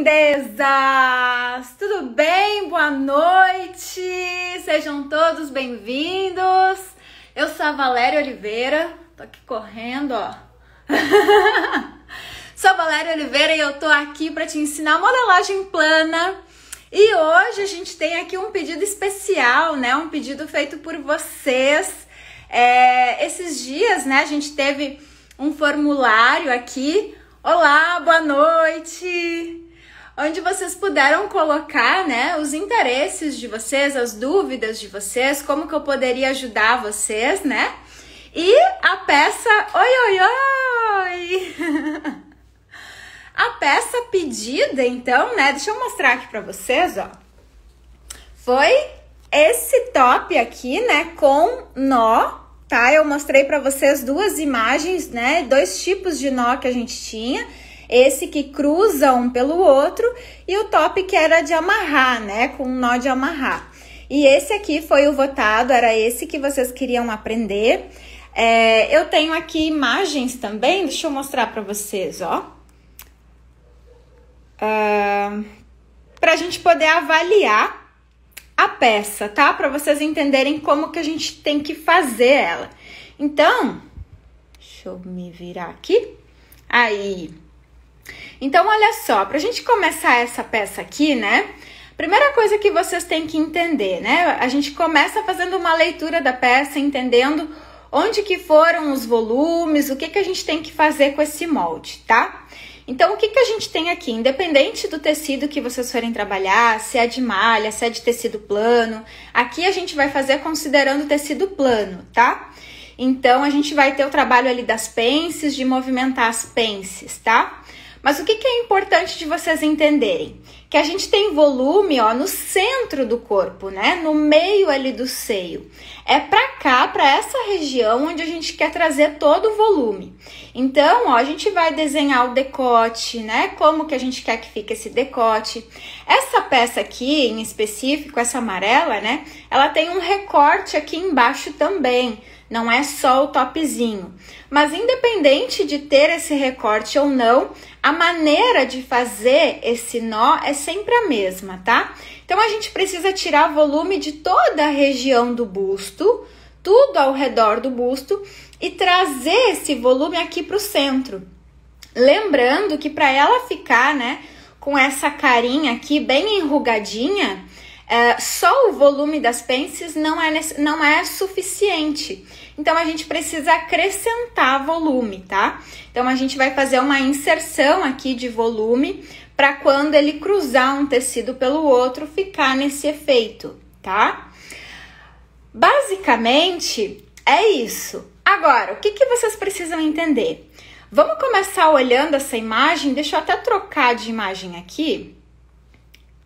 lindezas! Tudo bem? Boa noite! Sejam todos bem-vindos! Eu sou a Valéria Oliveira, tô aqui correndo, ó. Sou a Valéria Oliveira e eu tô aqui para te ensinar modelagem plana. E hoje a gente tem aqui um pedido especial, né? Um pedido feito por vocês. Esses dias, né, a gente teve um formulário aqui. Olá, boa noite! Onde vocês puderam colocar, né, os interesses de vocês, as dúvidas de vocês, como que eu poderia ajudar vocês, né? E a peça... Oi! A peça pedida, então, né, deixa eu mostrar aqui pra vocês, ó. Foi esse top aqui, né, com nó, tá? Eu mostrei pra vocês duas imagens, né, dois tipos de nó que a gente tinha. Esse que cruza um pelo outro e o top que era de amarrar, né, com um nó de amarrar. E esse aqui foi o votado, era esse que vocês queriam aprender. Eu tenho aqui imagens também, deixa eu mostrar pra vocês, ó. Pra gente poder avaliar a peça, tá? Pra vocês entenderem como que a gente tem que fazer ela. Então, deixa eu me virar aqui. Aí. Então, olha só, pra gente começar essa peça aqui, né? Primeira coisa que vocês têm que entender, né? A gente começa fazendo uma leitura da peça, entendendo onde que foram os volumes, o que que a gente tem que fazer com esse molde, tá? Então, o que que a gente tem aqui? Independente do tecido que vocês forem trabalhar, se é de malha, se é de tecido plano, aqui a gente vai fazer considerando o tecido plano, tá? Então, a gente vai ter o trabalho ali das pences, de movimentar as pences, tá? Mas o que que é importante de vocês entenderem? Que a gente tem volume, ó, no centro do corpo, né? No meio ali do seio. É pra cá, pra essa região onde a gente quer trazer todo o volume. Então, ó, a gente vai desenhar o decote, né? Como que a gente quer que fique esse decote. Essa peça aqui, em específico, essa amarela, né? Ela tem um recorte aqui embaixo também. Não é só o topzinho. Mas independente de ter esse recorte ou não, a maneira de fazer esse nó é sempre a mesma, tá? Então, a gente precisa tirar volume de toda a região do busto, tudo ao redor do busto, e trazer esse volume aqui para o centro. Lembrando que para ela ficar, né, com essa carinha aqui bem enrugadinha, só o volume das pences não é suficiente. Então, a gente precisa acrescentar volume, tá? Então, a gente vai fazer uma inserção aqui de volume para quando ele cruzar um tecido pelo outro, ficar nesse efeito, tá? Basicamente, é isso. Agora, o que que vocês precisam entender? Vamos começar olhando essa imagem. Deixa eu até trocar de imagem aqui,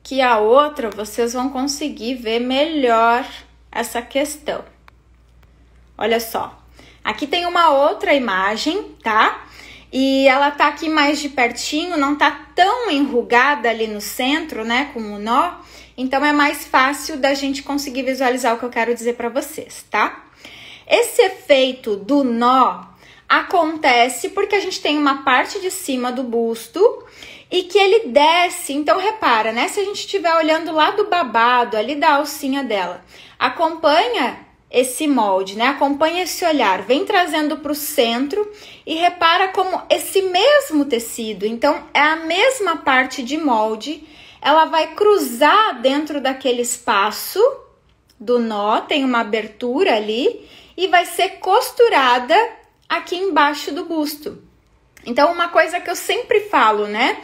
que a outra vocês vão conseguir ver melhor essa questão. Olha só, aqui tem uma outra imagem, tá? E ela tá aqui mais de pertinho, não tá tão enrugada ali no centro, né, com o nó. Então, é mais fácil da gente conseguir visualizar o que eu quero dizer pra vocês, tá? Esse efeito do nó acontece porque a gente tem uma parte de cima do busto e que ele desce. Então, repara, né? Se a gente estiver olhando lá do babado, ali da alcinha dela, acompanha esse molde, né? Acompanha esse olhar, vem trazendo para o centro e repara como esse mesmo tecido, então é a mesma parte de molde, ela vai cruzar dentro daquele espaço do nó, tem uma abertura ali e vai ser costurada aqui embaixo do busto. Então, uma coisa que eu sempre falo, né?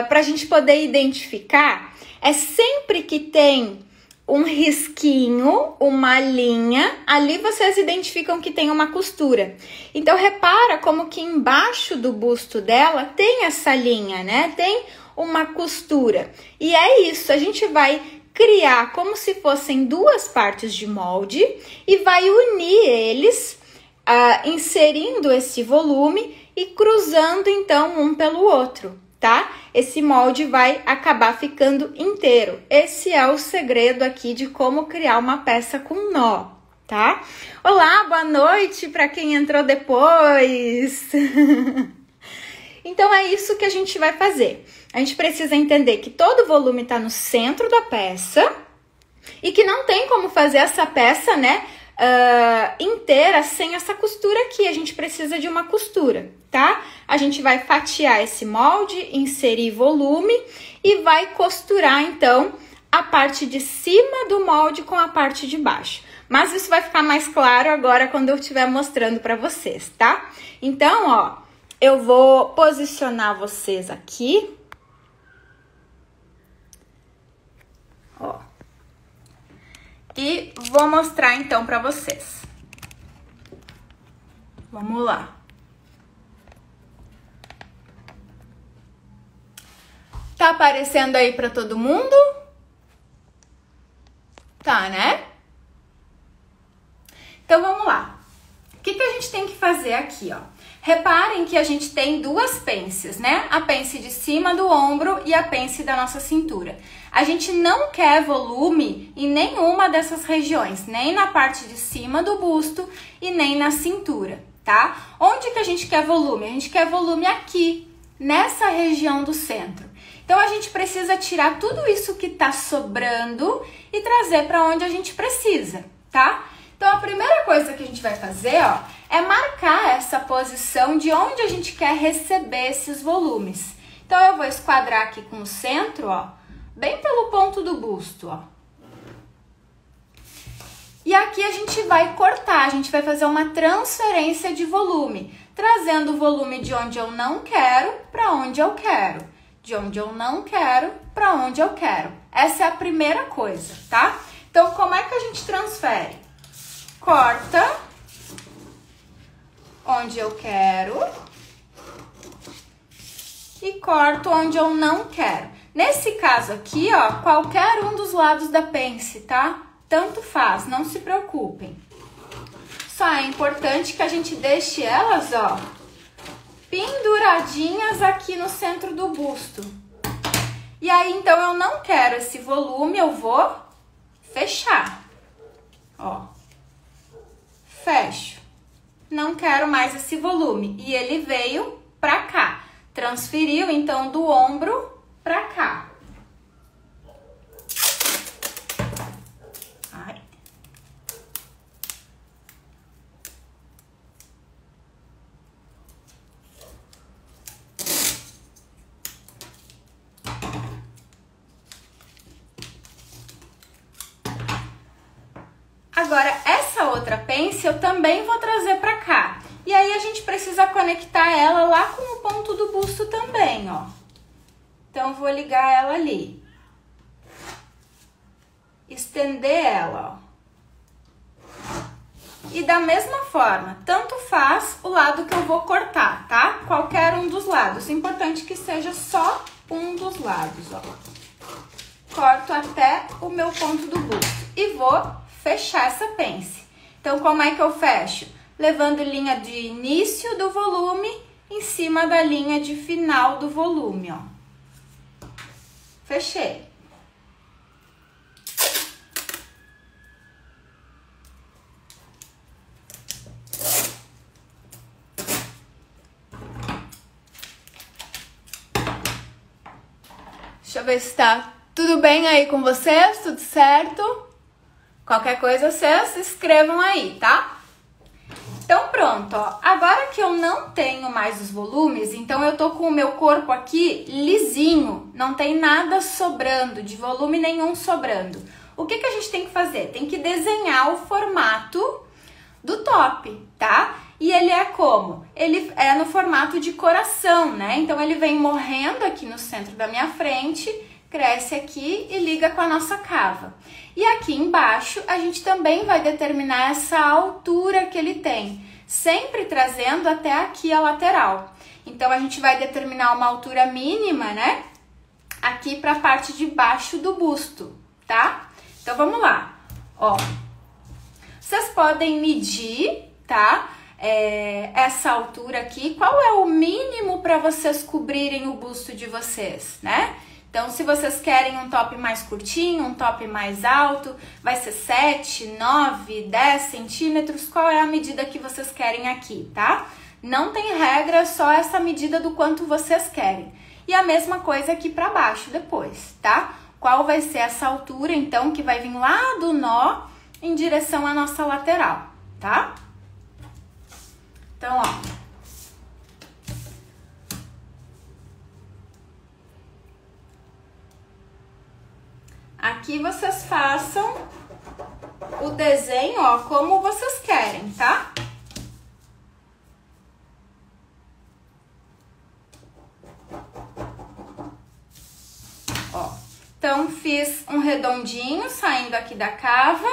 Para a gente poder identificar, é sempre que tem um risquinho, uma linha, ali vocês identificam que tem uma costura. Então, repara como que embaixo do busto dela tem essa linha, né? Tem uma costura. E é isso, a gente vai criar como se fossem duas partes de molde e vai unir eles, inserindo esse volume e cruzando, então, um pelo outro, tá? Esse molde vai acabar ficando inteiro. Esse é o segredo aqui de como criar uma peça com nó, tá? Olá, boa noite para quem entrou depois. Então, é isso que a gente vai fazer. A gente precisa entender que todo o volume está no centro da peça e que não tem como fazer essa peça, né, inteira sem essa costura aqui. A gente precisa de uma costura, tá? A gente vai fatiar esse molde, inserir volume e vai costurar, então, a parte de cima do molde com a parte de baixo. Mas isso vai ficar mais claro agora quando eu estiver mostrando para vocês, tá? Então, ó, eu vou posicionar vocês aqui. Ó. E vou mostrar então para vocês. Vamos lá. Tá aparecendo aí para todo mundo? Tá, né? Então, vamos lá. O que a gente tem que fazer aqui, ó? Reparem que a gente tem duas pences, né? A pence de cima do ombro e a pence da nossa cintura. A gente não quer volume em nenhuma dessas regiões, nem na parte de cima do busto e nem na cintura, tá? Onde que a gente quer volume? A gente quer volume aqui, nessa região do centro. Então, a gente precisa tirar tudo isso que tá sobrando e trazer para onde a gente precisa, tá? Então, a primeira coisa que a gente vai fazer, ó, é marcar essa posição de onde a gente quer receber esses volumes. Então, eu vou esquadrar aqui com o centro, ó, bem pelo ponto do busto, ó. E aqui a gente vai cortar, a gente vai fazer uma transferência de volume, trazendo o volume de onde eu não quero para onde eu quero. De onde eu não quero para onde eu quero. Essa é a primeira coisa, tá? Então, como é que a gente transfere? Corta onde eu quero e corto onde eu não quero. Nesse caso aqui, ó, qualquer um dos lados da pence, tá? Tanto faz, não se preocupem. Só é importante que a gente deixe elas, ó, penduradinhas aqui no centro do busto. E aí, então, eu não quero esse volume, eu vou fechar. Ó. Fecho. Não quero mais esse volume. E ele veio pra cá. Transferiu, então, do ombro pra cá. Ai. Agora, essa outra pence eu também vou trazer pra cá. E aí, a gente precisa conectar ela lá com o ponto do busto também, ó. Então, vou ligar ela ali. Estender ela, ó. E da mesma forma, tanto faz o lado que eu vou cortar, tá? Qualquer um dos lados. É importante que seja só um dos lados, ó. Corto até o meu ponto do busto. E vou fechar essa pence. Então, como é que eu fecho? Levando linha de início do volume em cima da linha de final do volume, ó. Fechei. Deixa eu ver se tá tudo bem aí com vocês, tudo certo? Qualquer coisa, vocês escrevam aí, tá? Então, pronto, ó. Agora que eu não tenho mais os volumes, então eu tô com o meu corpo aqui lisinho, não tem nada sobrando, de volume nenhum sobrando. O que a gente tem que fazer? Tem que desenhar o formato do top, tá? E ele é como? Ele é no formato de coração, né? Então, ele vem morrendo aqui no centro da minha frente, cresce aqui e liga com a nossa cava. E aqui embaixo, a gente também vai determinar essa altura que ele tem, sempre trazendo até aqui a lateral. Então, a gente vai determinar uma altura mínima, né? Aqui para a parte de baixo do busto, tá? Então, vamos lá. Ó, vocês podem medir, tá? Essa altura aqui. Qual é o mínimo para vocês cobrirem o busto de vocês, né? Então, se vocês querem um top mais curtinho, um top mais alto, vai ser 7, 9, 10 centímetros. Qual é a medida que vocês querem aqui, tá? Não tem regra, só essa medida do quanto vocês querem. E a mesma coisa aqui para baixo depois, tá? Qual vai ser essa altura, então, que vai vir lá do nó em direção à nossa lateral, tá? Então, ó. Aqui vocês façam o desenho, ó, como vocês querem, tá? Ó, então fiz um redondinho saindo aqui da cava,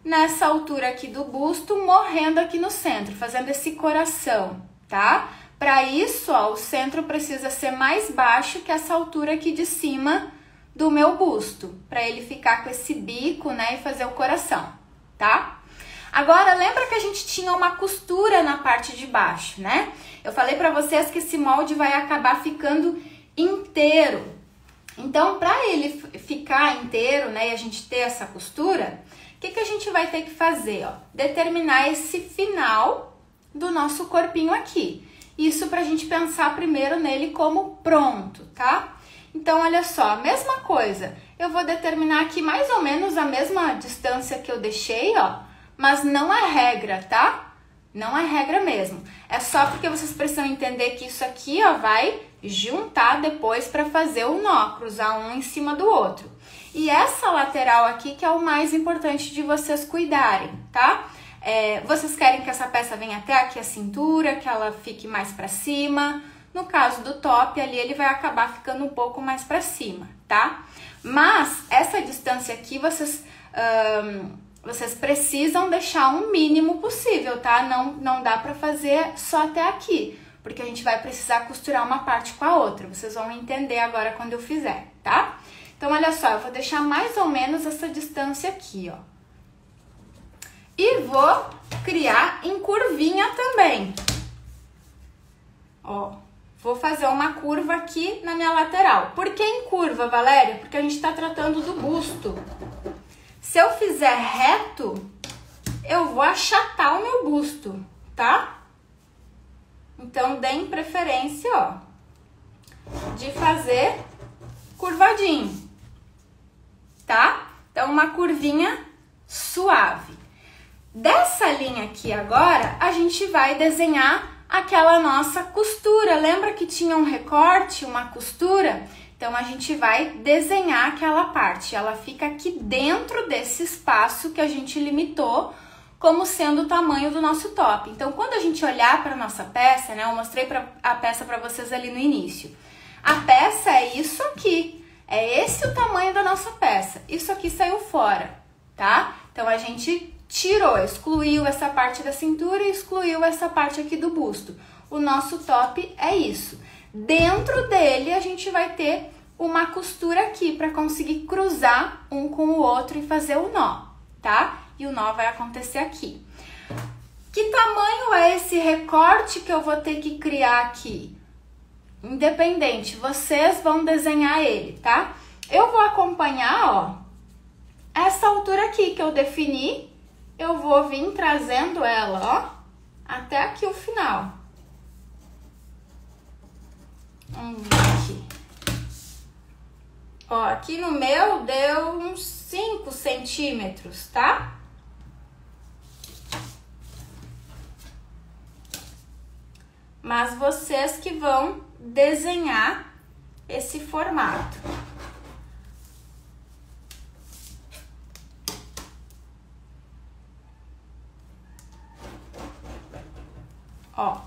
nessa altura aqui do busto, morrendo aqui no centro, fazendo esse coração, tá? Para isso, ó, o centro precisa ser mais baixo que essa altura aqui de cima do meu busto, para ele ficar com esse bico, né, e fazer o coração, tá? Agora, lembra que a gente tinha uma costura na parte de baixo, né? Eu falei para vocês que esse molde vai acabar ficando inteiro. Então, para ele ficar inteiro, né, e a gente ter essa costura, o que a gente vai ter que fazer, ó? Determinar esse final do nosso corpinho aqui. Isso pra gente pensar primeiro nele como pronto, tá? Então, olha só, a mesma coisa, eu vou determinar aqui mais ou menos a mesma distância que eu deixei, ó, mas não é regra, tá? Não é regra mesmo. É só porque vocês precisam entender que isso aqui, ó, vai juntar depois para fazer o nó, cruzar um em cima do outro. E essa lateral aqui que é o mais importante de vocês cuidarem, tá? Vocês querem que essa peça venha até aqui a cintura, que ela fique mais para cima. No caso do top, ali ele vai acabar ficando um pouco mais para cima, tá? Mas essa distância aqui, vocês precisam deixar o mínimo possível, tá? Não dá para fazer só até aqui, porque a gente vai precisar costurar uma parte com a outra. Vocês vão entender agora quando eu fizer, tá? Então, olha só, eu vou deixar mais ou menos essa distância aqui, ó. E vou criar em curvinha também. Ó. Vou fazer uma curva aqui na minha lateral. Por que em curva, Valéria? Porque a gente tá tratando do busto. Se eu fizer reto, eu vou achatar o meu busto, tá? Então, deem preferência, ó, de fazer curvadinho, tá? Então, uma curvinha suave. Dessa linha aqui agora, a gente vai desenhar aquela nossa costura. Lembra que tinha um recorte, uma costura? Então, a gente vai desenhar aquela parte. Ela fica aqui dentro desse espaço que a gente limitou como sendo o tamanho do nosso top. Então, quando a gente olhar para a nossa peça, né? Eu mostrei a peça para vocês ali no início. A peça é isso aqui. É esse o tamanho da nossa peça. Isso aqui saiu fora, tá? Então, a gente tirou, excluiu essa parte da cintura e excluiu essa parte aqui do busto. O nosso top é isso. Dentro dele, a gente vai ter uma costura aqui para conseguir cruzar um com o outro e fazer o nó, tá? E o nó vai acontecer aqui. Que tamanho é esse recorte que eu vou ter que criar aqui? Independente, vocês vão desenhar ele, tá? Eu vou acompanhar, ó, essa altura aqui que eu defini. Eu vou vir trazendo ela, ó, até aqui o final. Vamos ver aqui. Ó, aqui no meu deu uns 5 centímetros, tá? Mas vocês que vão desenhar esse formato. Ó,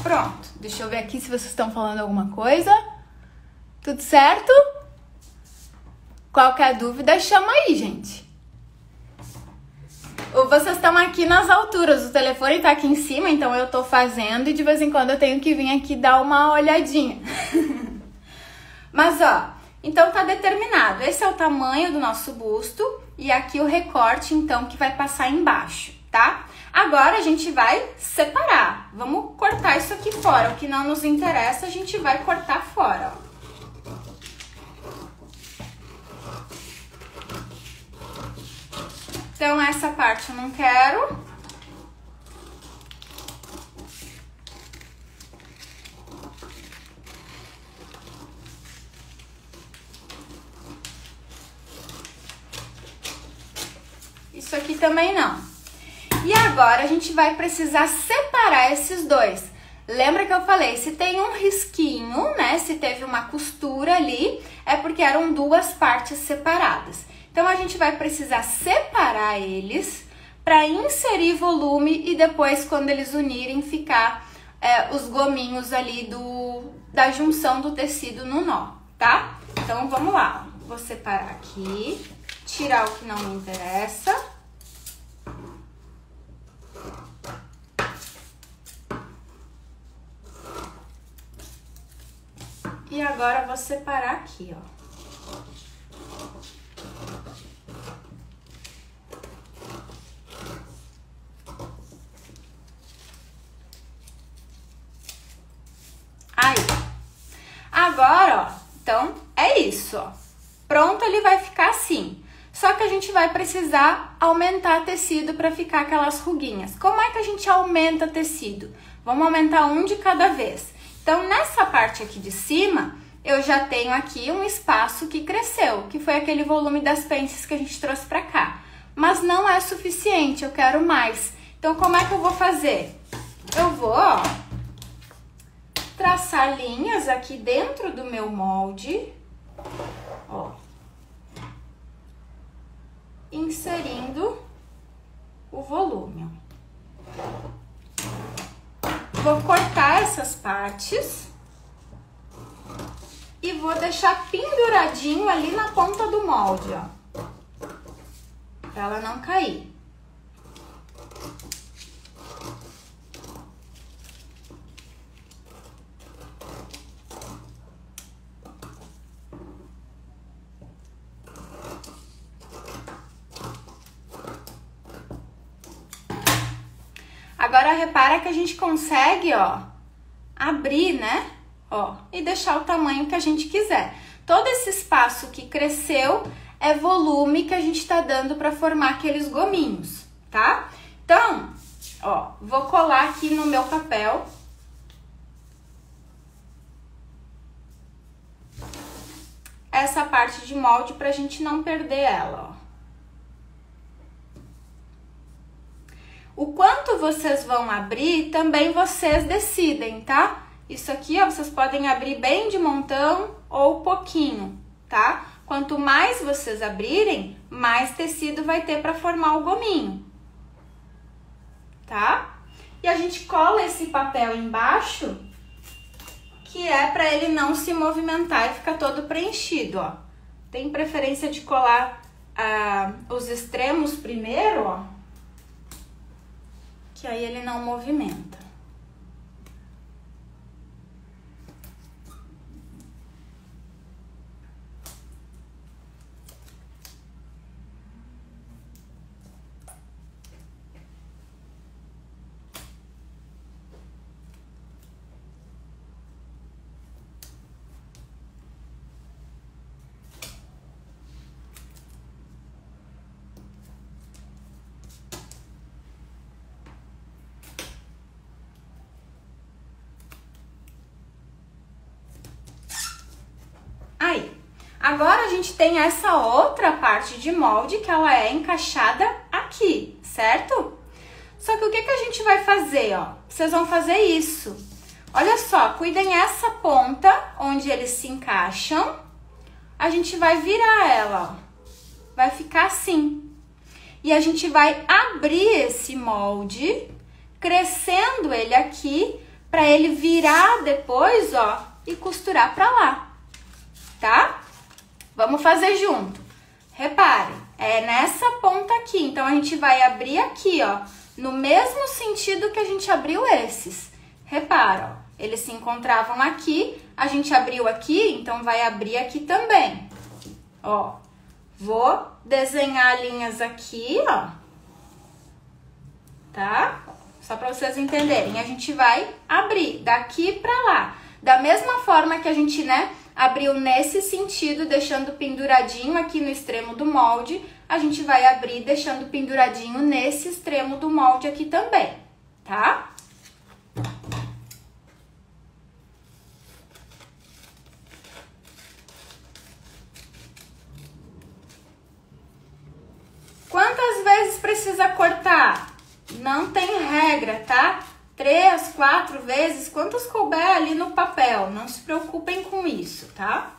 pronto. Deixa eu ver aqui se vocês estão falando alguma coisa. Tudo certo? Qualquer dúvida, chama aí, gente. Ou vocês estão aqui nas alturas, o telefone tá aqui em cima, então eu tô fazendo e de vez em quando eu tenho que vir aqui dar uma olhadinha. Mas, ó, então tá determinado. Esse é o tamanho do nosso busto e aqui o recorte, então, que vai passar embaixo, tá? Agora a gente vai separar. Vamos cortar isso aqui fora. O que não nos interessa, a gente vai cortar fora, ó. Então, essa parte eu não quero. Isso aqui também não. E agora a gente vai precisar separar esses dois. Lembra que eu falei, se tem um risquinho, né, se teve uma costura ali, é porque eram duas partes separadas. Então, a gente vai precisar separar eles para inserir volume e depois, quando eles unirem, ficar os gominhos ali da junção do tecido no nó, tá? Então, vamos lá. Vou separar aqui, tirar o que não me interessa. E agora, vou separar aqui, ó. Aí. Agora, ó, então, é isso, ó. Pronto, ele vai ficar assim. Só que a gente vai precisar aumentar tecido para ficar aquelas ruguinhas. Como é que a gente aumenta tecido? Vamos aumentar um de cada vez. Então, nessa parte aqui de cima, eu já tenho aqui um espaço que cresceu, que foi aquele volume das pences que a gente trouxe para cá. Mas não é suficiente, eu quero mais. Então, como é que eu vou fazer? Eu vou, ó, traçar linhas aqui dentro do meu molde, ó, inserindo o volume, ó. Vou cortar essas partes e vou deixar penduradinho ali na ponta do molde, ó, pra ela não cair. Agora, repara que a gente consegue, ó, abrir, né, ó, e deixar o tamanho que a gente quiser. Todo esse espaço que cresceu é volume que a gente tá dando pra formar aqueles gominhos, tá? Então, ó, vou colar aqui no meu papel. Essa parte de molde pra gente não perder ela, ó. O quanto vocês vão abrir, também vocês decidem, tá? Isso aqui, ó, vocês podem abrir bem de montão ou pouquinho, tá? Quanto mais vocês abrirem, mais tecido vai ter para formar o gominho, tá? E a gente cola esse papel embaixo, que é para ele não se movimentar e ficar todo preenchido, ó. Tem preferência de colar os extremos primeiro, ó, que aí ele não movimenta. Aí, agora a gente tem essa outra parte de molde que ela é encaixada aqui, certo? Só que o que que a gente vai fazer, ó? Vocês vão fazer isso. Olha só, cuidem essa ponta onde eles se encaixam. A gente vai virar ela, ó. Vai ficar assim. E a gente vai abrir esse molde, crescendo ele aqui, para ele virar depois, ó, e costurar pra lá. Tá? Vamos fazer junto. Repare, é nessa ponta aqui. Então, a gente vai abrir aqui, ó, no mesmo sentido que a gente abriu esses. Repara, ó, eles se encontravam aqui, a gente abriu aqui, então vai abrir aqui também. Ó, vou desenhar linhas aqui, ó, tá? Só para vocês entenderem. A gente vai abrir daqui pra lá. Da mesma forma que a gente, né, abriu nesse sentido, deixando penduradinho aqui no extremo do molde, a gente vai abrir deixando penduradinho nesse extremo do molde aqui também, tá? Quantas vezes precisa cortar? Não tem regra, tá? 3, 4 vezes, quantos couber ali no papel. Não se preocupem com isso, tá?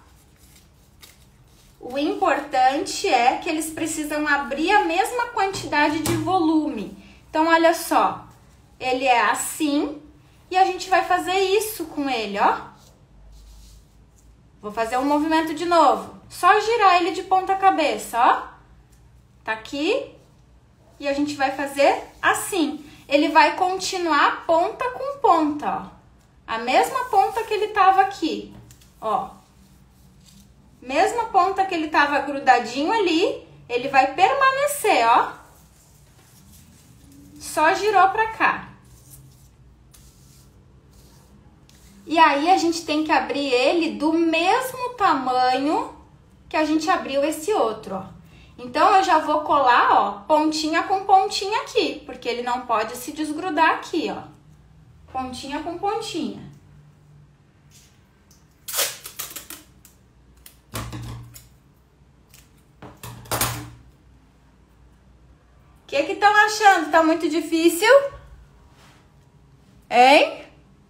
O importante é que eles precisam abrir a mesma quantidade de volume. Então, olha só, ele é assim e a gente vai fazer isso com ele, ó. Vou fazer um movimento de novo. Só girar ele de ponta cabeça, ó. Tá aqui e a gente vai fazer assim. Ele vai continuar ponta com ponta, ó. A mesma ponta que ele tava aqui, ó. Mesma ponta que ele tava grudadinho ali, ele vai permanecer, ó. Só girou pra cá. E aí, a gente tem que abrir ele do mesmo tamanho que a gente abriu esse outro, ó. Então, eu já vou colar, ó, pontinha com pontinha aqui, porque ele não pode se desgrudar aqui, ó. Pontinha com pontinha. O que estão achando? Tá muito difícil? Hein?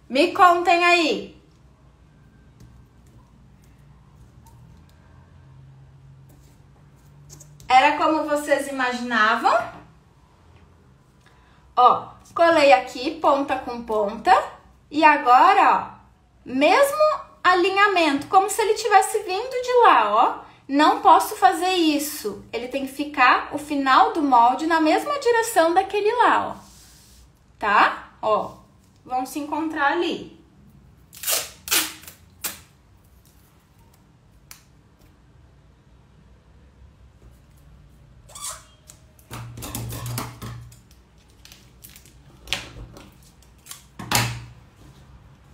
Me contem aí. Era como vocês imaginavam? Ó, colei aqui ponta com ponta e agora, ó, mesmo alinhamento, como se ele tivesse vindo de lá, ó. Não posso fazer isso. Ele tem que ficar o final do molde na mesma direção daquele lá, ó. Tá? Ó, vão se encontrar ali.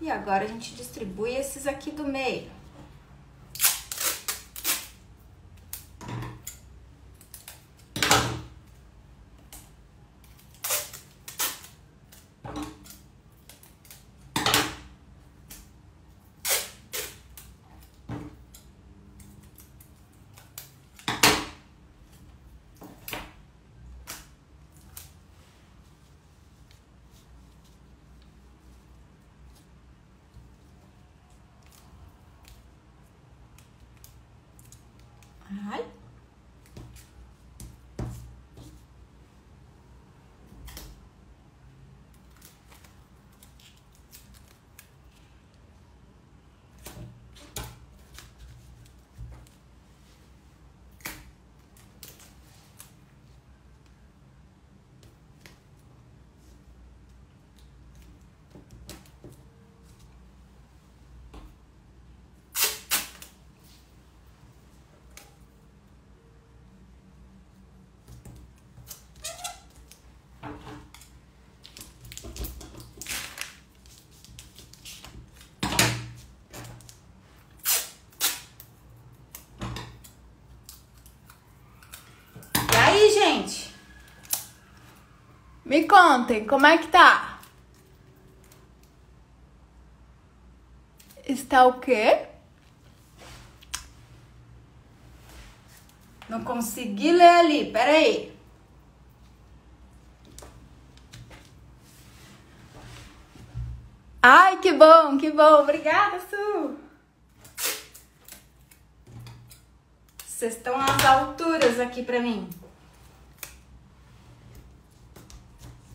E agora a gente distribui esses aqui do meio. Ai. Gente, me contem, como é que tá? Está o quê? Não consegui ler ali, peraí. Ai, que bom, obrigada, Su. Vocês estão às alturas aqui pra mim.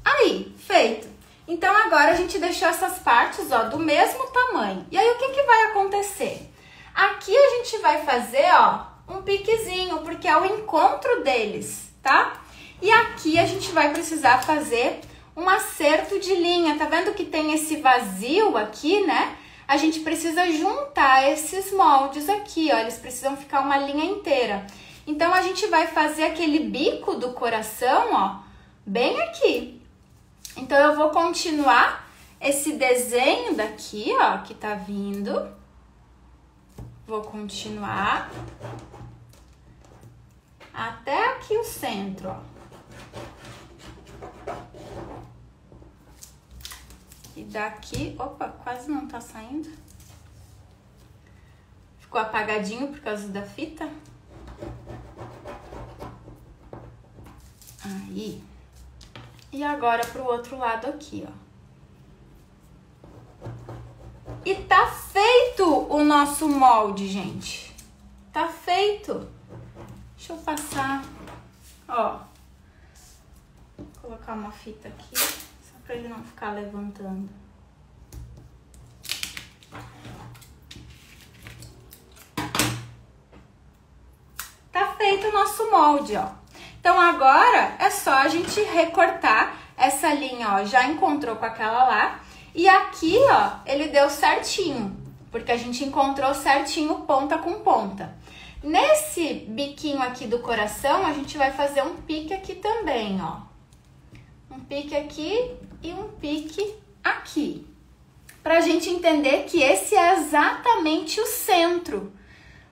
Aí, feito. Então, agora a gente deixou essas partes, ó, do mesmo tamanho. E aí, o que que vai acontecer? Aqui a gente vai fazer, ó, um piquezinho, porque é o encontro deles, tá? E aqui a gente vai precisar fazer um acerto de linha. Tá vendo que tem esse vazio aqui, né? A gente precisa juntar esses moldes aqui, ó. Eles precisam ficar uma linha inteira. Então, a gente vai fazer aquele bico do coração, ó, bem aqui. Então, eu vou continuar esse desenho daqui, ó, que tá vindo. Vou continuar até aqui o centro, ó. E daqui, opa, quase não tá saindo. Ficou apagadinho por causa da fita. Aí. E agora pro outro lado aqui, ó. E tá feito o nosso molde, gente. Tá feito. Deixa eu passar, ó. Vou colocar uma fita aqui, só pra ele não ficar levantando. Tá feito o nosso molde, ó. Então, agora é só a gente recortar essa linha, ó. Já encontrou com aquela lá. E aqui, ó, ele deu certinho, porque a gente encontrou certinho ponta com ponta. Nesse biquinho aqui do coração, a gente vai fazer um pique aqui também, ó. Um pique aqui e um pique aqui. Pra gente entender que esse é exatamente o centro.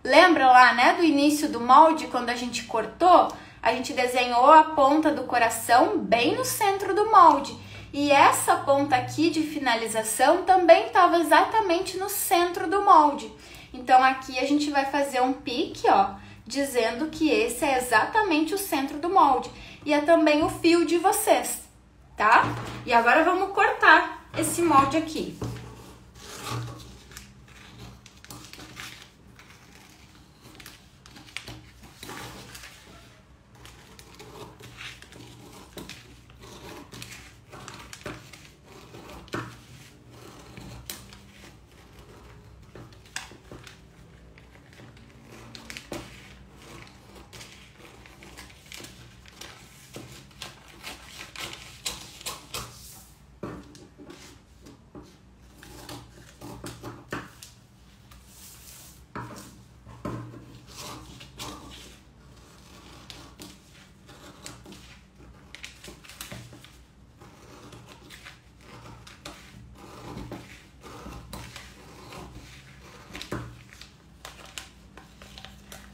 Lembra lá, né, do início do molde, quando a gente cortou? A gente desenhou a ponta do coração bem no centro do molde. E essa ponta aqui de finalização também estava exatamente no centro do molde. Então, aqui a gente vai fazer um pique, ó, dizendo que esse é exatamente o centro do molde. E é também o fio de vocês, tá? E agora vamos cortar esse molde aqui.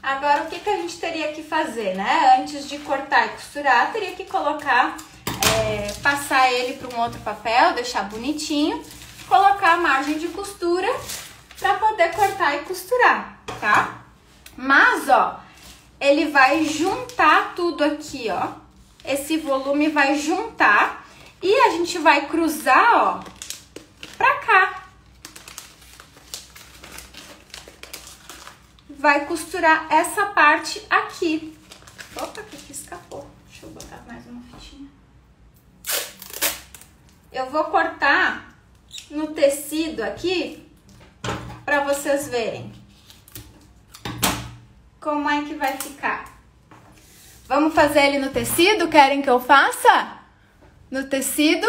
Agora, o que a gente teria que fazer, né? Antes de cortar e costurar, teria que colocar, passar ele para um outro papel, deixar bonitinho, colocar a margem de costura para poder cortar e costurar, tá? Mas, ó, ele vai juntar tudo aqui, ó. Esse volume vai juntar e a gente vai cruzar, ó, pra cá. Vai costurar essa parte aqui. Opa, que aqui escapou. Deixa eu botar mais uma fitinha. Eu vou cortar no tecido aqui para vocês verem como é que vai ficar. Vamos fazer ele no tecido? Querem que eu faça? No tecido?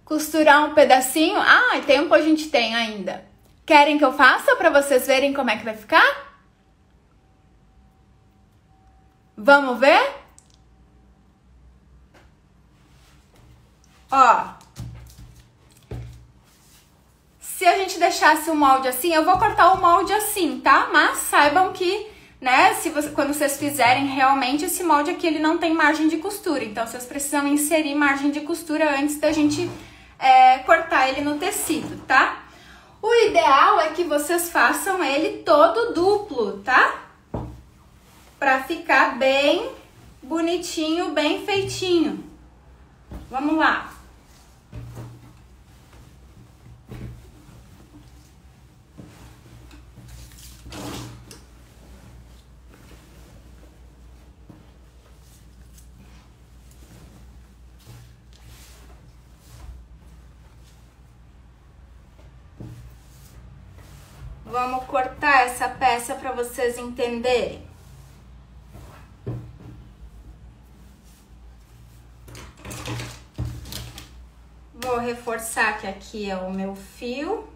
Costurar um pedacinho? Ah, e tempo a gente tem ainda. Querem que eu faça para vocês verem como é que vai ficar? Vamos ver? Ó. Se a gente deixasse o molde assim, eu vou cortar o molde assim, tá? Mas saibam que, né, quando vocês fizerem realmente esse molde aqui, ele não tem margem de costura. Então, vocês precisam inserir margem de costura antes da gente cortar ele no tecido, tá? O ideal é que vocês façam ele todo duplo, tá? Pra ficar bem bonitinho, bem feitinho. Vamos lá. Vamos cortar essa peça para vocês entenderem. Vou reforçar que aqui é o meu fio.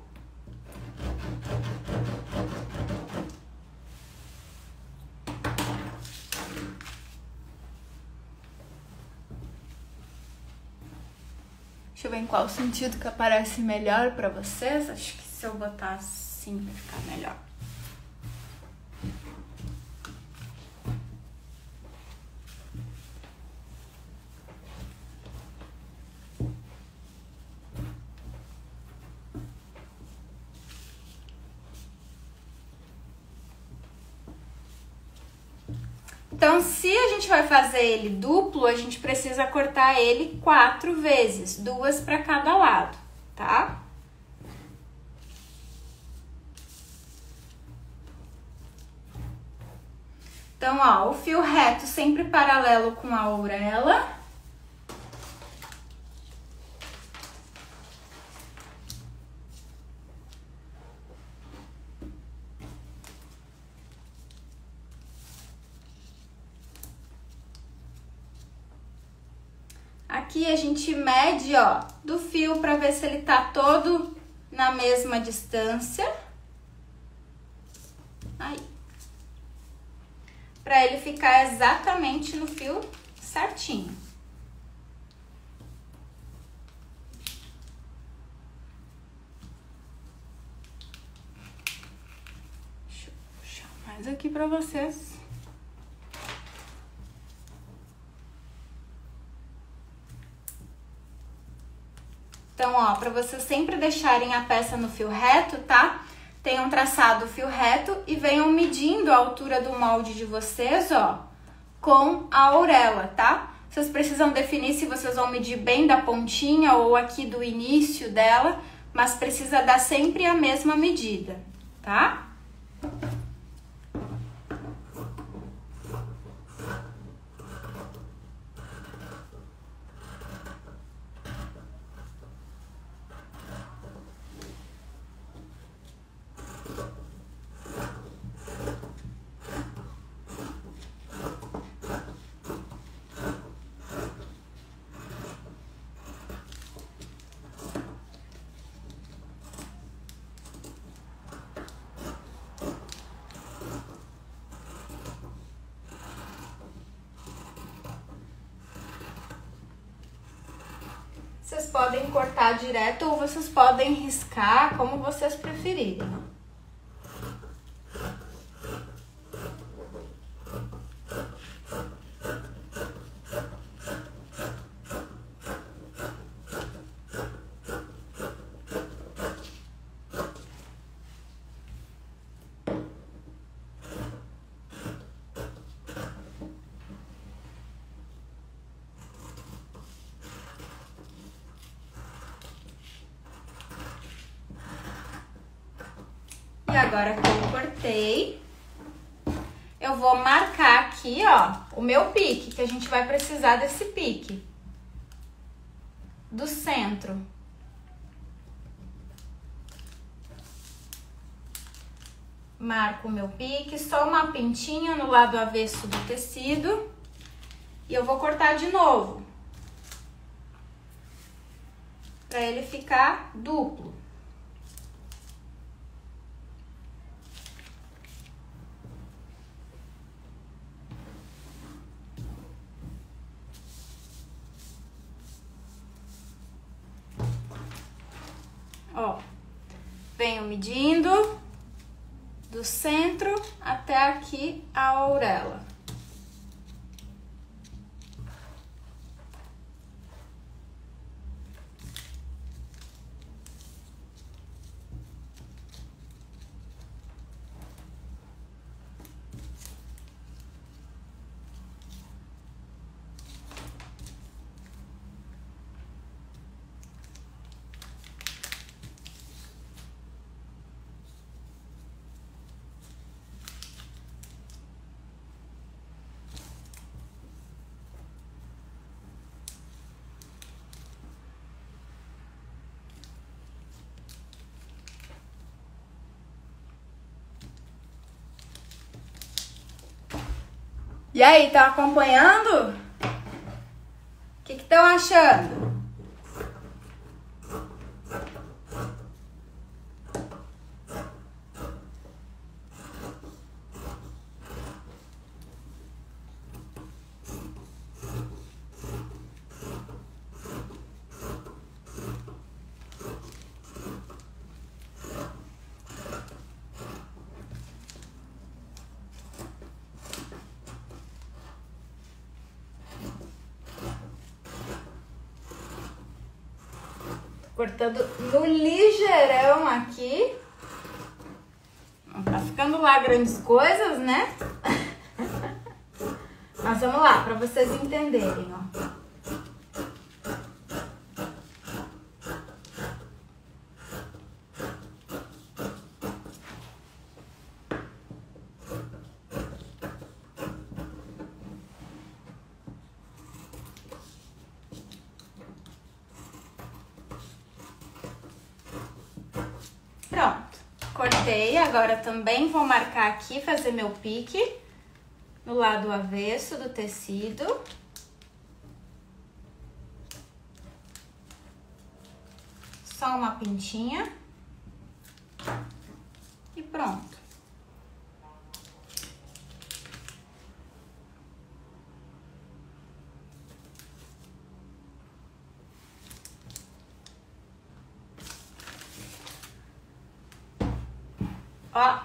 Deixa eu ver em qual sentido que aparece melhor para vocês. Acho que se eu botar assim vai ficar melhor. Então, se a gente vai fazer ele duplo, a gente precisa cortar ele 4 vezes, 2 para cada lado, tá? Então, ó, o fio reto sempre paralelo com a orelha. Aqui a gente mede, ó, do fio para ver se ele tá todo na mesma distância. Aí. Para ele ficar exatamente no fio certinho. Deixa eu puxar mais aqui para vocês. Então, ó, para vocês sempre deixarem a peça no fio reto, tá? Tenham traçado o fio reto e venham medindo a altura do molde de vocês, ó, com a auréola, tá? Vocês precisam definir se vocês vão medir bem da pontinha ou aqui do início dela, mas precisa dar sempre a mesma medida, tá? Vocês podem cortar direto ou vocês podem riscar, como vocês preferirem. E agora que eu cortei, eu vou marcar aqui, ó, o meu pique, que a gente vai precisar desse pique do centro. Marco o meu pique, só uma pintinha no lado avesso do tecido. E eu vou cortar de novo, para ele ficar duplo. Ó, venho medindo do centro até aqui a auréola. E aí, estão acompanhando? O que estão achando? Cortando no ligeirão aqui. Não tá ficando lá grandes coisas, né? Mas vamos lá, para vocês entenderem, ó. Pronto, cortei, agora também vou marcar aqui, fazer meu pique no lado avesso do tecido. Só uma pintinha e pronto. Ó,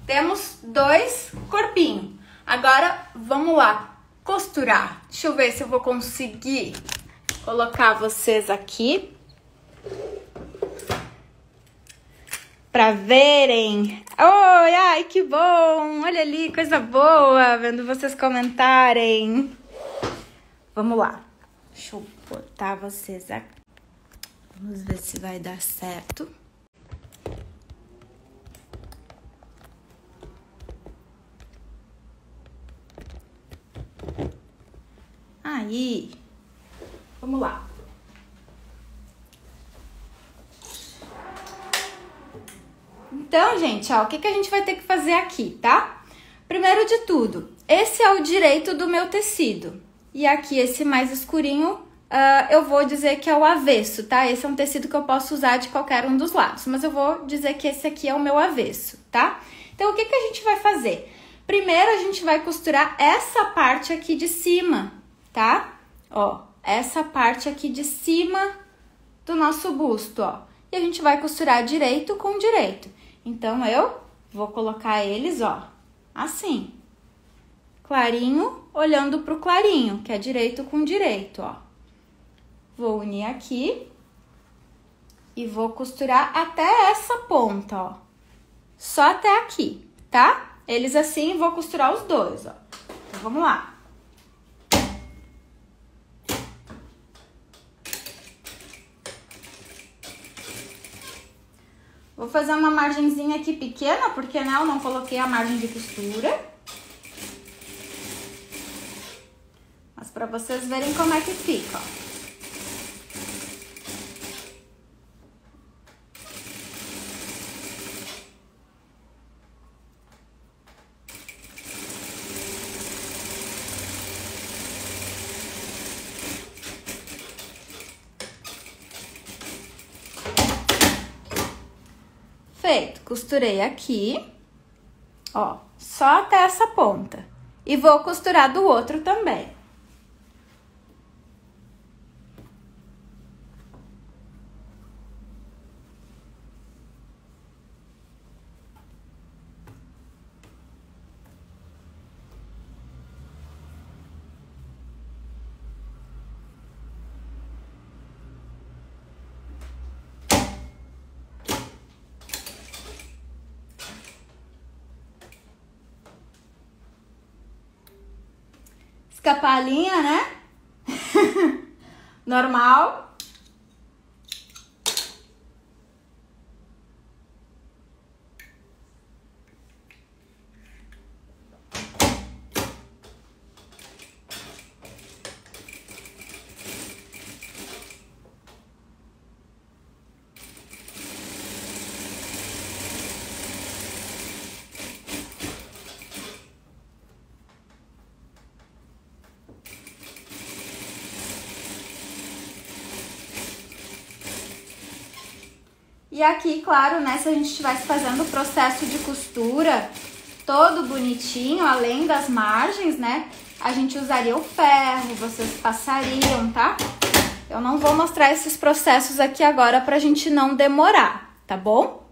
temos 2 corpinhos. Agora, vamos lá costurar. Deixa eu ver se eu vou conseguir colocar vocês aqui pra verem. Oi, ai, que bom! Olha ali, coisa boa, vendo vocês comentarem. Vamos lá. Deixa eu botar vocês aqui. Vamos ver se vai dar certo. Aí, vamos lá. Então, gente, ó, o que a gente vai ter que fazer aqui, tá? Primeiro de tudo, esse é o direito do meu tecido. E aqui, esse mais escurinho, eu vou dizer que é o avesso, tá? Esse é um tecido que eu posso usar de qualquer um dos lados, mas eu vou dizer que esse aqui é o meu avesso, tá? Então, o que a gente vai fazer? Primeiro, a gente vai costurar essa parte aqui de cima, tá? Ó, essa parte aqui de cima do nosso busto, ó. E a gente vai costurar direito com direito. Então, eu vou colocar eles, ó, assim. Clarinho, olhando pro clarinho, que é direito com direito, ó. Vou unir aqui e vou costurar até essa ponta, ó. Só até aqui, tá? Eles assim, vou costurar os dois, ó. Então, vamos lá. Vou fazer uma margenzinha aqui pequena, porque, né, eu não coloquei a margem de costura. Mas pra vocês verem como é que fica, ó. Feito, costurei aqui, ó, só até essa ponta. E vou costurar do outro também. Escapalinha, né? Normal. E aqui, claro, né, se a gente estivesse fazendo o processo de costura todo bonitinho, além das margens, né, a gente usaria o ferro, vocês passariam, tá? Eu não vou mostrar esses processos aqui agora pra gente não demorar, tá bom?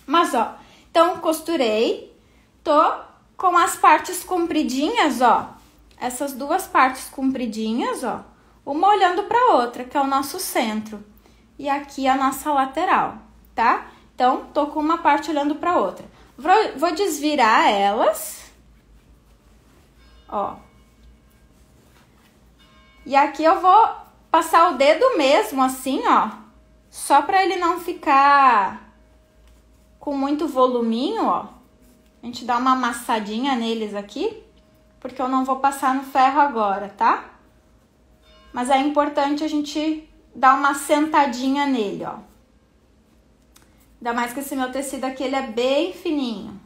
Mas, ó, então costurei, tô com as partes compridinhas, ó, essas duas partes compridinhas, ó, uma olhando pra outra, que é o nosso centro, e aqui a nossa lateral, tá? Então, tô com uma parte olhando pra outra. Vou desvirar elas, ó, E aqui eu vou passar o dedo mesmo, assim, ó. Só pra ele não ficar com muito voluminho, ó. A gente dá uma amassadinha neles aqui, porque eu não vou passar no ferro agora, tá? Mas é importante a gente dar uma sentadinha nele, ó. Ainda mais que esse meu tecido aqui, ele é bem fininho.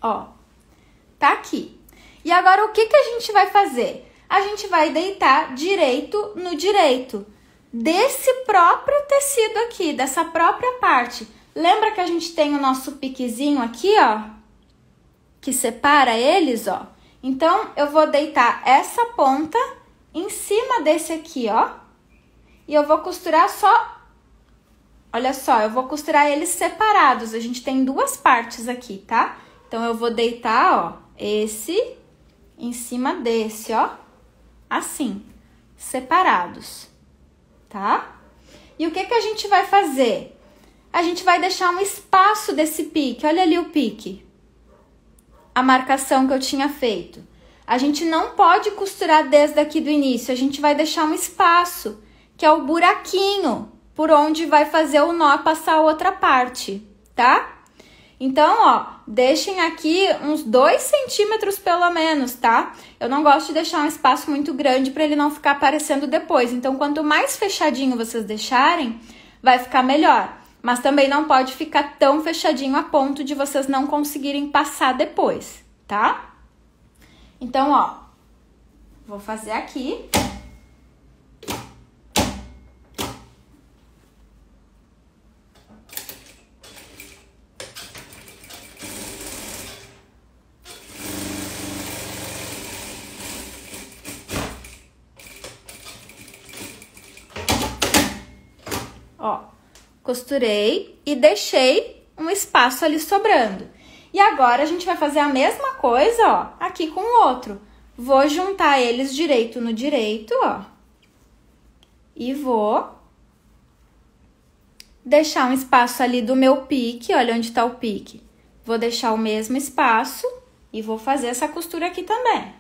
Ó, tá aqui. E agora, o que que a gente vai fazer? A gente vai deitar direito no direito desse próprio tecido aqui, dessa própria parte. Lembra que a gente tem o nosso piquezinho aqui, ó? Que separa eles, ó. Então, eu vou deitar essa ponta em cima desse aqui, ó. E eu vou costurar só... Olha só, eu vou costurar eles separados. A gente tem duas partes aqui, tá? Então, eu vou deitar, ó, esse em cima desse, ó. Assim, separados, tá? E o que que a gente vai fazer? A gente vai deixar um espaço desse pique. Olha ali o pique. A marcação que eu tinha feito. A gente não pode costurar desde aqui do início. A gente vai deixar um espaço, que é o buraquinho, por onde vai fazer o nó passar a outra parte, tá? Então, ó, deixem aqui uns 2 centímetros pelo menos, tá? Eu não gosto de deixar um espaço muito grande para ele não ficar aparecendo depois. Então, quanto mais fechadinho vocês deixarem, vai ficar melhor. Mas também não pode ficar tão fechadinho a ponto de vocês não conseguirem passar depois, tá? Então, ó, vou fazer aqui. Ó, costurei e deixei um espaço ali sobrando. E agora, a gente vai fazer a mesma coisa, ó, aqui com o outro. Vou juntar eles direito no direito, ó. E vou deixar um espaço ali do meu pique, olha onde tá o pique. Vou deixar o mesmo espaço e vou fazer essa costura aqui também.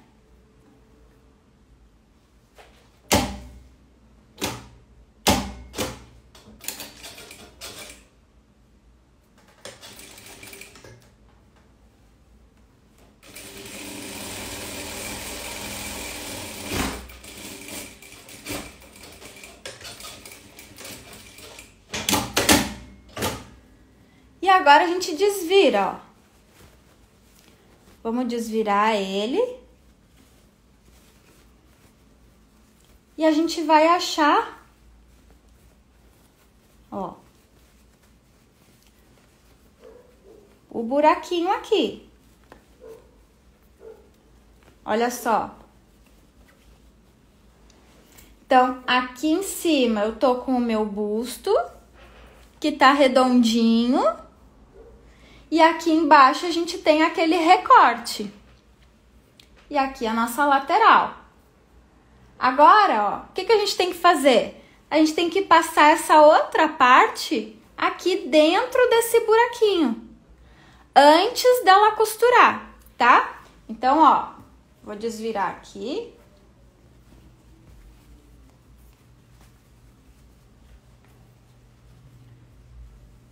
E agora a gente desvira, ó. Vamos desvirar ele. E a gente vai achar, ó, o buraquinho aqui. Olha só. Então, aqui em cima eu tô com o meu busto, que tá redondinho. E aqui embaixo a gente tem aquele recorte. E aqui a nossa lateral. Agora, ó, o que que a gente tem que fazer? A gente tem que passar essa outra parte aqui dentro desse buraquinho, antes dela costurar, tá? Então, ó, vou desvirar aqui.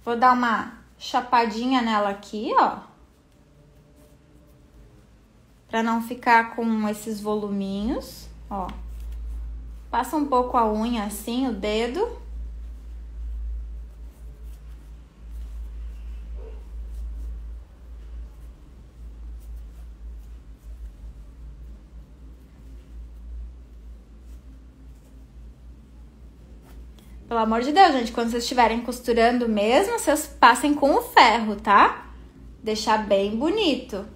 Vou dar uma chapadinha nela aqui, ó. Pra não ficar com esses voluminhos, ó. Passa um pouco a unha assim, o dedo. Pelo amor de Deus, gente, quando vocês estiverem costurando mesmo, vocês passem com o ferro, tá? Deixar bem bonito.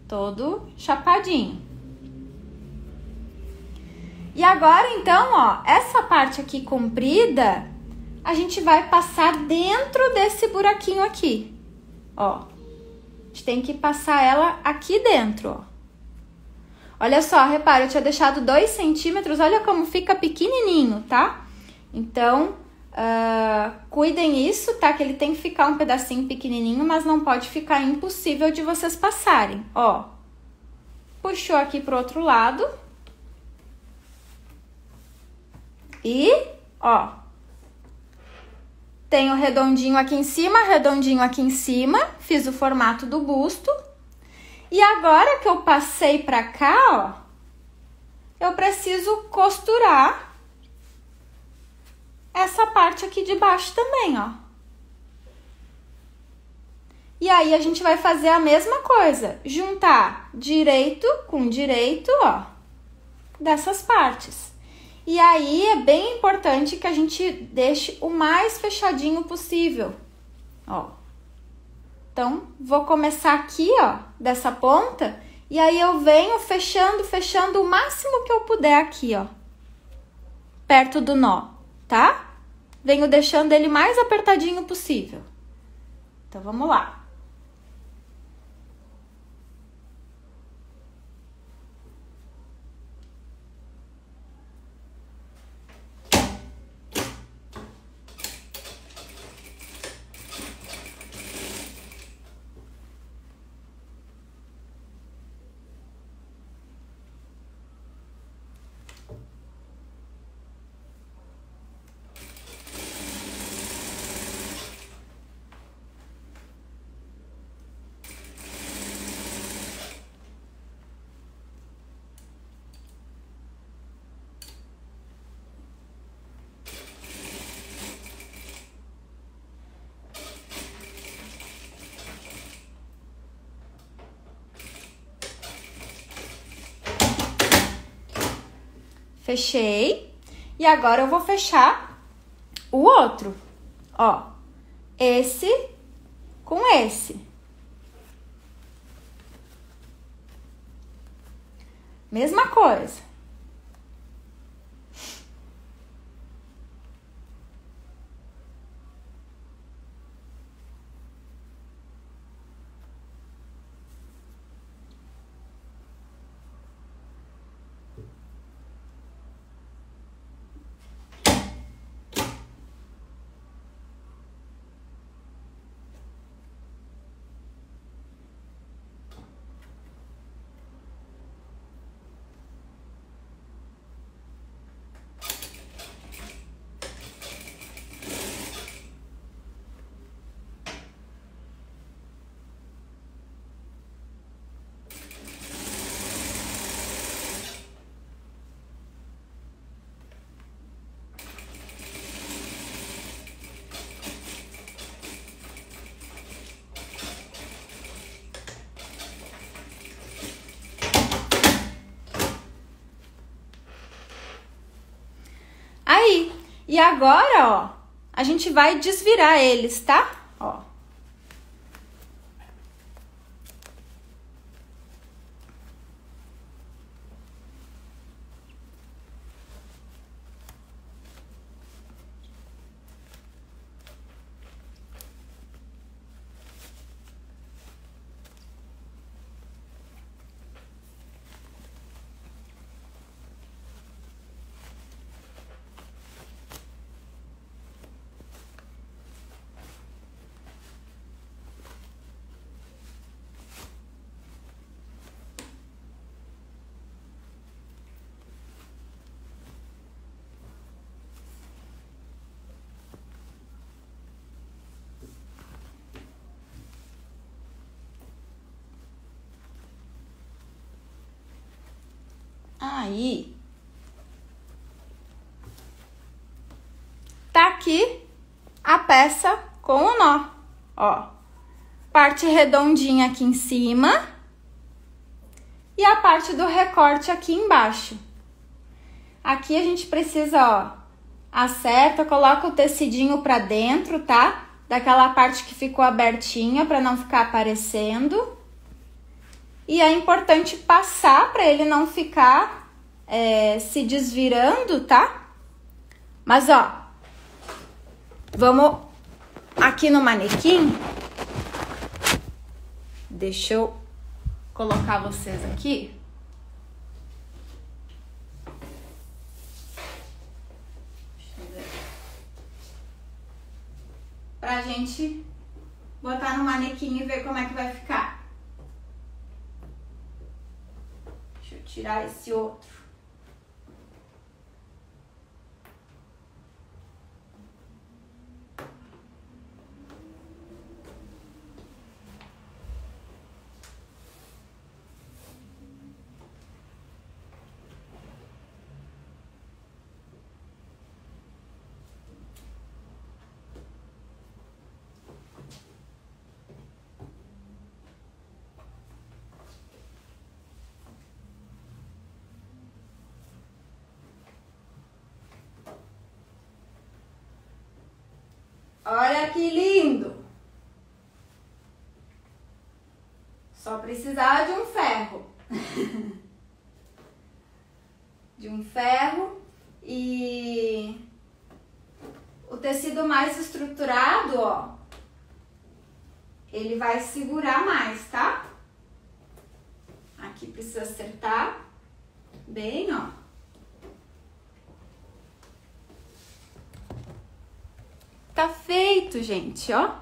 Todo chapadinho. E agora, então, ó, essa parte aqui comprida, a gente vai passar dentro desse buraquinho aqui, ó. A gente tem que passar ela aqui dentro, ó. Olha só, repara, eu tinha deixado 2 centímetros, olha como fica pequenininho, tá? Então, cuidem isso, tá? Que ele tem que ficar um pedacinho pequenininho, mas não pode ficar impossível de vocês passarem, ó. Puxou aqui pro outro lado. E, ó, tenho redondinho aqui em cima, redondinho aqui em cima, fiz o formato do busto. E agora que eu passei pra cá, ó, eu preciso costurar essa parte aqui de baixo também, ó. E aí, a gente vai fazer a mesma coisa, juntar direito com direito, ó, dessas partes. E aí, é bem importante que a gente deixe o mais fechadinho possível, ó. Então, vou começar aqui, ó, dessa ponta, e aí eu venho fechando, fechando o máximo que eu puder aqui, ó, perto do nó, tá? Venho deixando ele mais apertadinho possível. Então, vamos lá. Fechei. E agora eu vou fechar o outro, ó. Esse com esse. Mesma coisa. Aí, e agora, ó, a gente vai desvirar eles, tá? Ó. Aí, tá aqui a peça com o nó, ó. Parte redondinha aqui em cima e a parte do recorte aqui embaixo. Aqui a gente precisa, ó, acerta, coloca o tecidinho pra dentro, tá? Daquela parte que ficou abertinha pra não ficar aparecendo. E é importante passar para ele não ficar se desvirando, tá? Mas, ó, vamos aqui no manequim. Deixa eu colocar vocês aqui. gente botar no manequim e ver como é que vai ficar. Deixa eu tirar esse outro. Olha que lindo! Só precisava de um ferro. De um ferro e o tecido mais estruturado, ó, ele vai segurar mais, tá? Aqui precisa acertar bem, ó. Tá feito, gente, ó.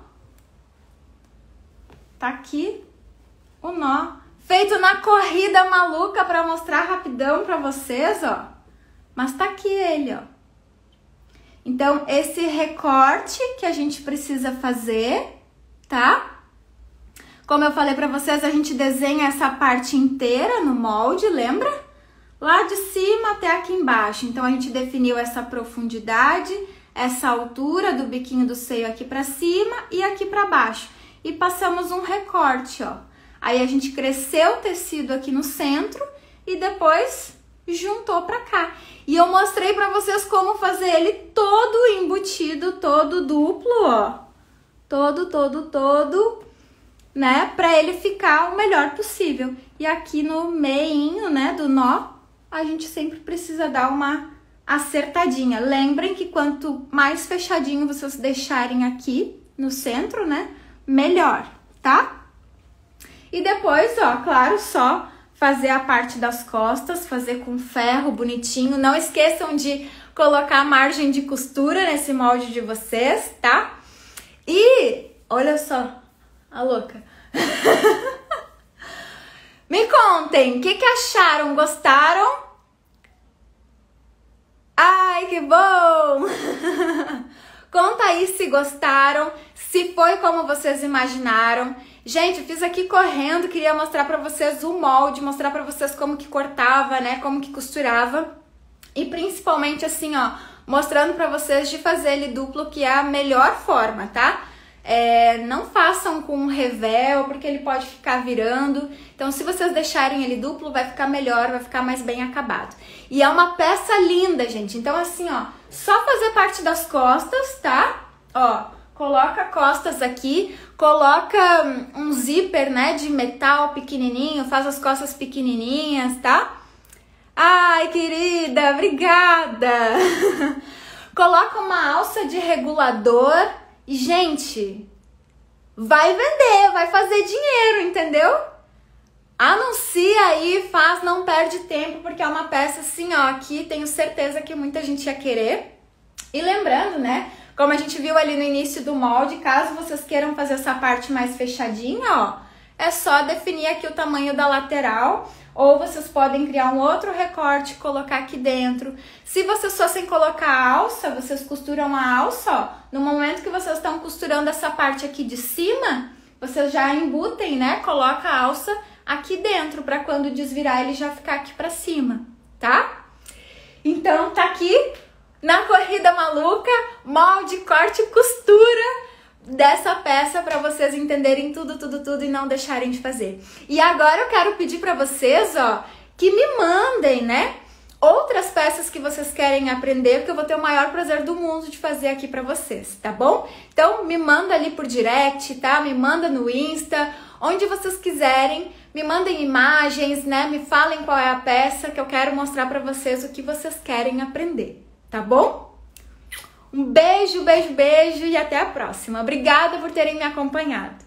Tá aqui o nó. Feito na corrida maluca pra mostrar rapidão pra vocês, ó. Mas tá aqui ele, ó. Então, esse recorte que a gente precisa fazer, tá? Como eu falei pra vocês, a gente desenha essa parte inteira no molde, lembra? Lá de cima até aqui embaixo. Então, a gente definiu essa profundidade, essa altura do biquinho do seio aqui pra cima e aqui pra baixo. E passamos um recorte, ó. Aí a gente cresceu o tecido aqui no centro e depois juntou pra cá. E eu mostrei pra vocês como fazer ele todo embutido, todo duplo, ó. Todo, né? Pra ele ficar o melhor possível. E aqui no meinho, né, do nó, a gente sempre precisa dar uma acertadinha. Lembrem que quanto mais fechadinho vocês deixarem aqui no centro, né, melhor, tá? E depois, ó, claro, só fazer a parte das costas, fazer com ferro bonitinho. Não esqueçam de colocar a margem de costura nesse molde de vocês, tá? E olha só, a louca. Me contem, o que acharam? Gostaram? Ai, que bom! Conta aí se gostaram, se foi como vocês imaginaram. Gente, eu fiz aqui correndo, queria mostrar pra vocês o molde, mostrar pra vocês como que cortava, né, como que costurava. E principalmente assim, ó, mostrando pra vocês de fazer ele duplo, que é a melhor forma, tá? Não façam com revel, porque ele pode ficar virando. Então, se vocês deixarem ele duplo, vai ficar melhor, vai ficar mais bem acabado. E é uma peça linda, gente. Então, assim, ó, só fazer parte das costas, tá? Ó, coloca costas aqui, coloca um zíper, né, de metal pequenininho, faz as costas pequenininhas, tá? Ai, querida, obrigada! Coloca uma alça de regulador e, gente, vai vender, vai fazer dinheiro, entendeu? Anuncia aí, faz, não perde tempo, porque é uma peça assim, ó, aqui tenho certeza que muita gente ia querer. E lembrando, né, como a gente viu ali no início do molde, caso vocês queiram fazer essa parte mais fechadinha, ó, é só definir aqui o tamanho da lateral, ou vocês podem criar um outro recorte e colocar aqui dentro. Se vocês fossem colocar a alça, vocês costuram a alça, ó, no momento que vocês estão costurando essa parte aqui de cima, vocês já embutem, né, coloca a alça aqui dentro, para quando desvirar ele já ficar aqui pra cima, tá? Então, tá aqui na corrida maluca, molde, corte e costura dessa peça para vocês entenderem tudo e não deixarem de fazer. E agora eu quero pedir para vocês, ó, que me mandem, né, outras peças que vocês querem aprender, que eu vou ter o maior prazer do mundo de fazer aqui para vocês, tá bom? Então, me manda ali por direct, tá? Me manda no Insta, onde vocês quiserem. Me mandem imagens, né? Me falem qual é a peça que eu quero mostrar para vocês o que vocês querem aprender, tá bom? Um beijo, beijo, beijo e até a próxima. Obrigada por terem me acompanhado.